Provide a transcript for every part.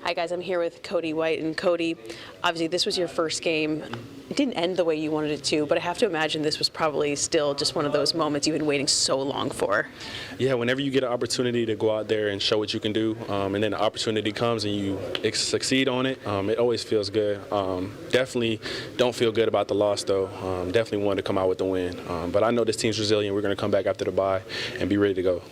Hi, guys. I'm here with Cody White. And Cody, obviously, this was your first game. It didn't end the way you wanted it to, but I have to imagine this was probably still just one of those moments you've been waiting so long for. Yeah, whenever you get an opportunity to go out there and show what you can do, and then the opportunity comes and you succeed on it, it always feels good. Definitely don't feel good about the loss, though. Definitely wanted to come out with the win. But I know this team's resilient. We're going to come back after the bye and be ready to go.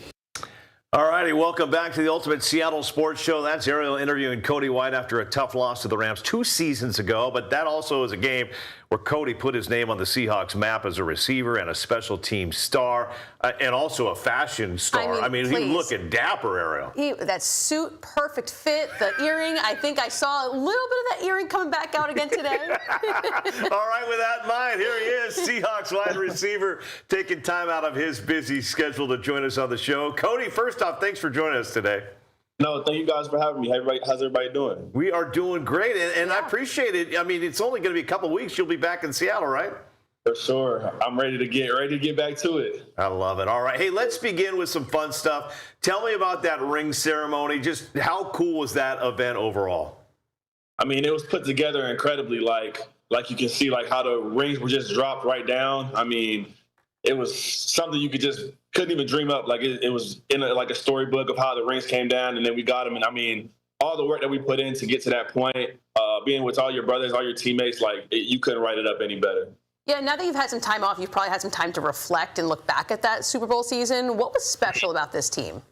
All righty, welcome back to the Ultimate Seattle Sports Show. That's Ariel interviewing Cody White after a tough loss to the Rams 2 seasons ago. But that also is a game where Cody put his name on the Seahawks map as a receiver and a special team star, and also a fashion star. I mean he looking dapper, Ariel. That suit, perfect fit, the earring. I think I saw a little bit of that earring coming back out again today. All right, with that in mind, here he is, Seahawks wide receiver, taking time out of his busy schedule to join us on the show. Cody, first off, thanks for joining us today. No, thank you guys for having me. How's everybody doing? We are doing great, and I appreciate it. I mean, it's only going to be a couple weeks. You'll be back in Seattle, right? For sure. I'm ready to get back to it. I love it. All right. Hey, let's begin with some fun stuff. Tell me about that ring ceremony. Just how cool was that event overall? I mean, it was put together incredibly, like you can see, like how the rings were just dropped right down. I mean, it was something you couldn't even dream up. Like it was in a storybook of how the rings came down, and then we got them. And I mean, all the work that we put in to get to that point, being with all your brothers, all your teammates, you couldn't write it up any better. Yeah, now that you've had some time off, you've probably had some time to reflect and look back at that Super Bowl season. What was special about this team?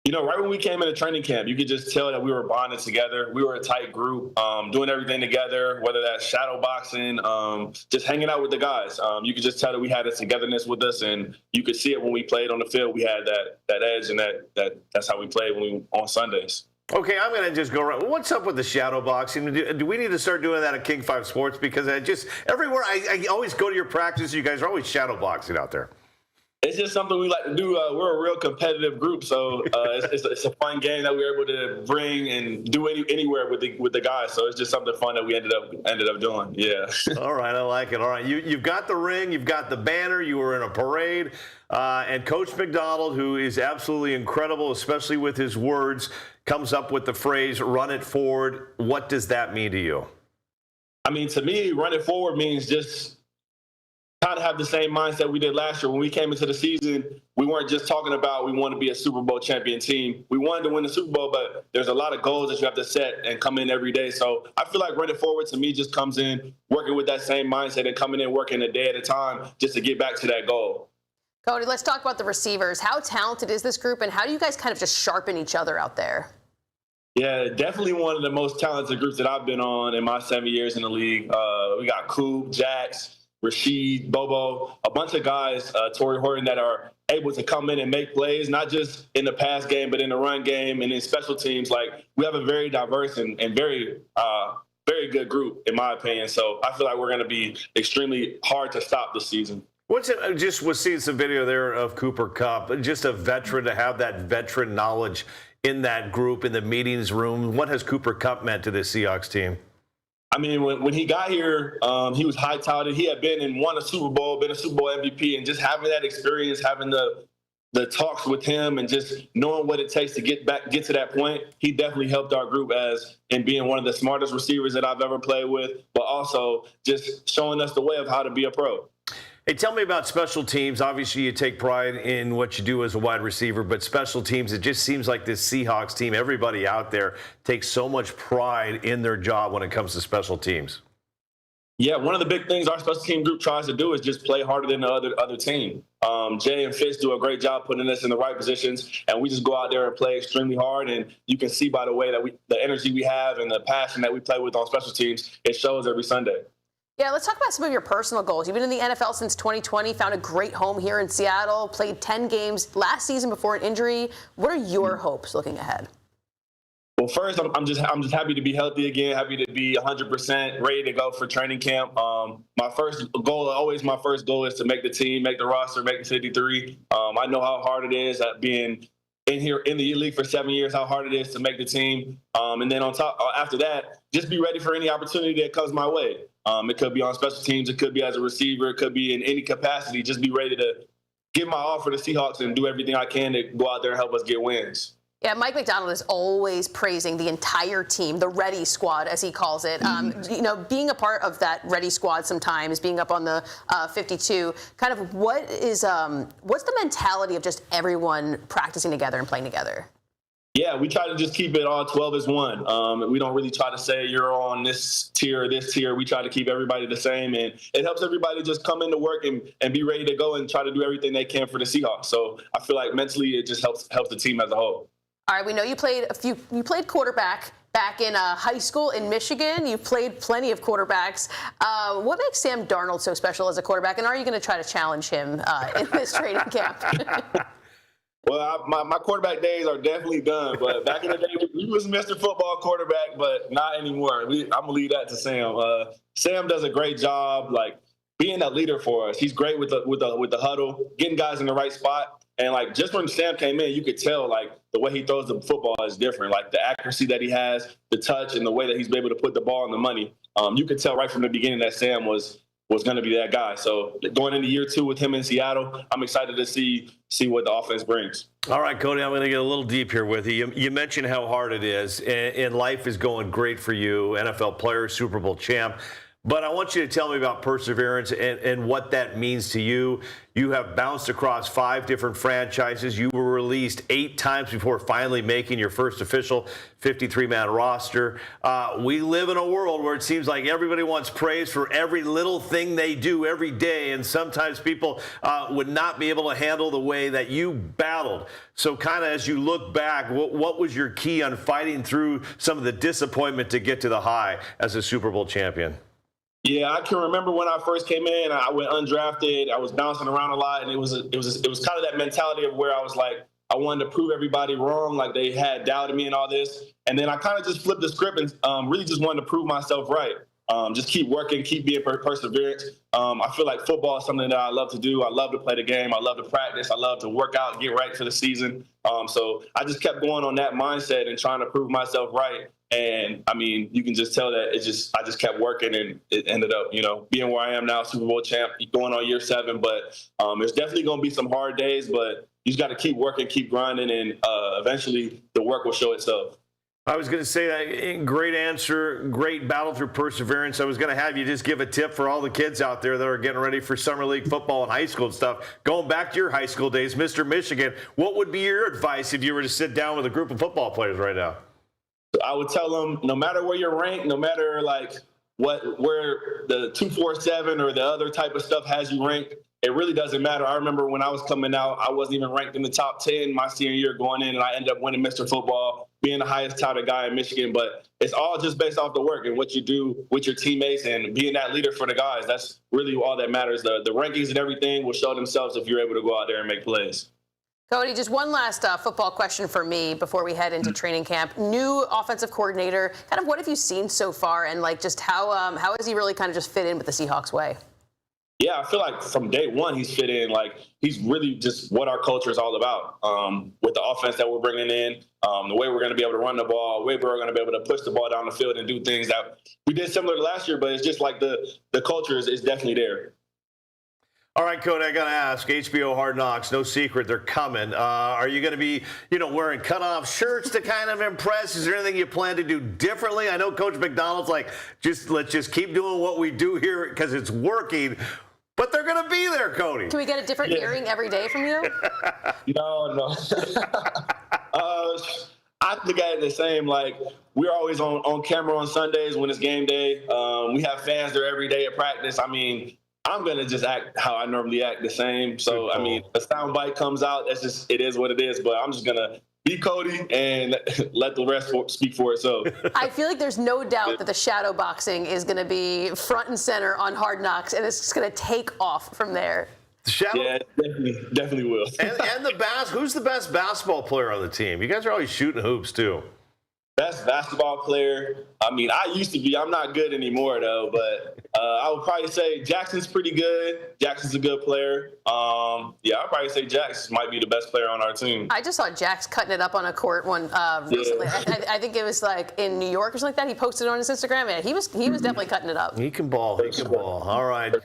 You know, right when we came into training camp, you could just tell that we were bonded together. We were a tight group, doing everything together, whether that's shadow boxing, just hanging out with the guys. You could just tell that we had a togetherness with us, and you could see it when we played on the field. We had that edge, and that's how we played on Sundays. Okay, I'm going to just go around. What's up with the shadow boxing? Do we need to start doing that at King 5 Sports? Because everywhere I always go to your practice, you guys are always shadow boxing out there. It's just something we like to do. We're a real competitive group, so it's a fun game that we were able to bring and do anywhere with the guys. So it's just something fun that we ended up doing. Yeah. All right, I like it. All right, you've got the ring, you've got the banner, you were in a parade, and Coach McDonald, who is absolutely incredible, especially with his words, comes up with the phrase "run it forward." What does that mean to you? I mean, to me, run it forward means just kind of have the same mindset we did last year. When we came into the season, we weren't just talking about we want to be a Super Bowl champion team. We wanted to win the Super Bowl, but there's a lot of goals that you have to set and come in every day. So I feel like running forward to me just comes in working with that same mindset and coming in working a day at a time just to get back to that goal. Cody, let's talk about the receivers. How talented is this group, and how do you guys kind of just sharpen each other out there? Yeah, definitely one of the most talented groups that I've been on in my 7 years in the league. We got Coop, Jax, Rashid, Bobo, a bunch of guys, Torrey Horton, that are able to come in and make plays, not just in the pass game, but in the run game and in special teams. Like, we have a very diverse and very good group, in my opinion. So I feel like we're going to be extremely hard to stop this season. What's it? I just was seeing some video there of Cooper Kupp, just a veteran, to have that veteran knowledge in that group, in the meetings room. What has Cooper Kupp meant to this Seahawks team? I mean, when he got here, he was high touted. He had been and won a Super Bowl, been a Super Bowl MVP, and just having that experience, having the talks with him, and just knowing what it takes to get to that point, he definitely helped our group in being one of the smartest receivers that I've ever played with, but also just showing us the way of how to be a pro. Hey, tell me about special teams. Obviously, you take pride in what you do as a wide receiver, but special teams, it just seems like this Seahawks team, everybody out there takes so much pride in their job when it comes to special teams. Yeah, one of the big things our special team group tries to do is just play harder than the other team. Jay and Fitz do a great job putting us in the right positions, and we just go out there and play extremely hard. And you can see by the way that the energy we have and the passion that we play with on special teams, it shows every Sunday. Yeah, let's talk about some of your personal goals. You've been in the NFL since 2020, found a great home here in Seattle, played 10 games last season before an injury. What are your hopes looking ahead? Well, first, I'm just happy to be healthy again, happy to be 100% ready to go for training camp. My first goal is to make the team, make the roster, make the 53. I know how hard it is at being in here in the league for 7 years, how hard it is to make the team. And then after that, just be ready for any opportunity that comes my way. It could be on special teams, it could be as a receiver, it could be in any capacity. Just be ready to give my all for the Seahawks and do everything I can to go out there and help us get wins. Yeah, Mike McDonald is always praising the entire team, the ready squad, as he calls it. Being a part of that ready squad sometimes, being up on the 52, kind of what's the mentality of just everyone practicing together and playing together? Yeah, we try to just keep it all 12 as one. We don't really try to say you're on this tier or this tier. We try to keep everybody the same, and it helps everybody just come into work and be ready to go and try to do everything they can for the Seahawks. So I feel like mentally it just helps the team as a whole. All right, we know you played quarterback back in high school in Michigan. You've played plenty of quarterbacks. What makes Sam Darnold so special as a quarterback, and are you going to try to challenge him in this training camp? Well, my quarterback days are definitely done, but back in the day, he was Mr. Football quarterback, but not anymore. I'm going to leave that to Sam. Sam does a great job, like, being that leader for us. He's great with the huddle, getting guys in the right spot. And, like, just when Sam came in, you could tell, like, the way he throws the football is different. Like, the accuracy that he has, the touch, and the way that he's able to put the ball on the money. You could tell right from the beginning that Sam was going to be that guy. So going into year 2 with him in Seattle, I'm excited to see what the offense brings. All right, Cody, I'm going to get a little deep here with you. You mentioned how hard it is, and life is going great for you, NFL player, Super Bowl champ. But I want you to tell me about perseverance and what that means to you. You have bounced across 5 different franchises. You were released 8 times before finally making your first official 53-man roster. We live in a world where it seems like everybody wants praise for every little thing they do every day, and sometimes people would not be able to handle the way that you battled. So kind of as you look back, what was your key on fighting through some of the disappointment to get to the high as a Super Bowl champion? Yeah, I can remember when I first came in, I went undrafted. I was bouncing around a lot, and it was kind of that mentality of where I was like, I wanted to prove everybody wrong, like they had doubted me and all this. And then I kind of just flipped the script and really just wanted to prove myself right. Just keep working, keep being perseverant. I feel like football is something that I love to do. I love to play the game. I love to practice. I love to work out, get right for the season. So I just kept going on that mindset and trying to prove myself right. And I mean, you can just tell that I just kept working, and it ended up, being where I am now, Super Bowl champ, going on year 7. But there's definitely going to be some hard days, but you just got to keep working, keep grinding, and eventually the work will show itself. I was going to say that great answer, great battle through perseverance. I was going to have you just give a tip for all the kids out there that are getting ready for summer league football and high school and stuff. Going back to your high school days, Mr. Michigan, what would be your advice if you were to sit down with a group of football players right now? I would tell them, no matter where you're ranked, no matter like where the 247 or the other type of stuff has you ranked, it really doesn't matter. I remember when I was coming out, I wasn't even ranked in the top 10 my senior year going in, and I ended up winning Mr. Football, being the highest touted guy in Michigan. But it's all just based off the work and what you do with your teammates and being that leader for the guys. That's really all that matters. The rankings and everything will show themselves if you're able to go out there and make plays. Cody, just one last football question for me before we head into training camp. New offensive coordinator, kind of what have you seen so far, and like just how has he really kind of just fit in with the Seahawks way? Yeah, I feel like from day one he's fit in. Like he's really just what our culture is all about. With the offense that we're bringing in, the way we're going to be able to run the ball, the way we're going to be able to push the ball down the field and do things that we did similar to last year. But it's just like the culture is definitely there. All right, Cody, I got to ask, HBO Hard Knocks, no secret, they're coming. Are you going to be, wearing cutoff shirts to kind of impress? Is there anything you plan to do differently? I know Coach McDonald's like, let's just keep doing what we do here because it's working. But they're going to be there, Cody. Can we get a different earring every day from you? No. I look at it the same. Like, we're always on camera on Sundays when it's game day. We have fans there every day at practice. I mean, I'm going to just act how I normally act the same. So, I mean, a sound bite comes out. It is what it is. But I'm just going to be Cody and let the rest speak for itself. I feel like there's no doubt that the shadow boxing is going to be front and center on Hard Knocks, and it's just going to take off from there. The shadow? Yeah, definitely will. and who's the best basketball player on the team? You guys are always shooting hoops, too. Best basketball player. I mean, I used to be. I'm not good anymore, though. But I would probably say Jackson's pretty good. Jackson's a good player. Yeah, I'd probably say Jax might be the best player on our team. I just saw Jax cutting it up on a court one recently. I think it was like in New York or something like that. He posted it on his Instagram. Yeah, he was definitely cutting it up. He can ball. He can ball. All right.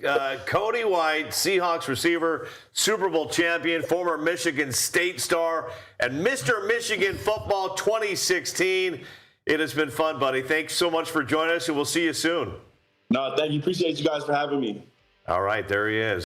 Cody White, Seahawks receiver, Super Bowl champion, former Michigan State star, and Mr. Michigan Football 2016. It has been fun, buddy. Thanks so much for joining us, and we'll see you soon. No, thank you. Appreciate you guys for having me. All right, there he is.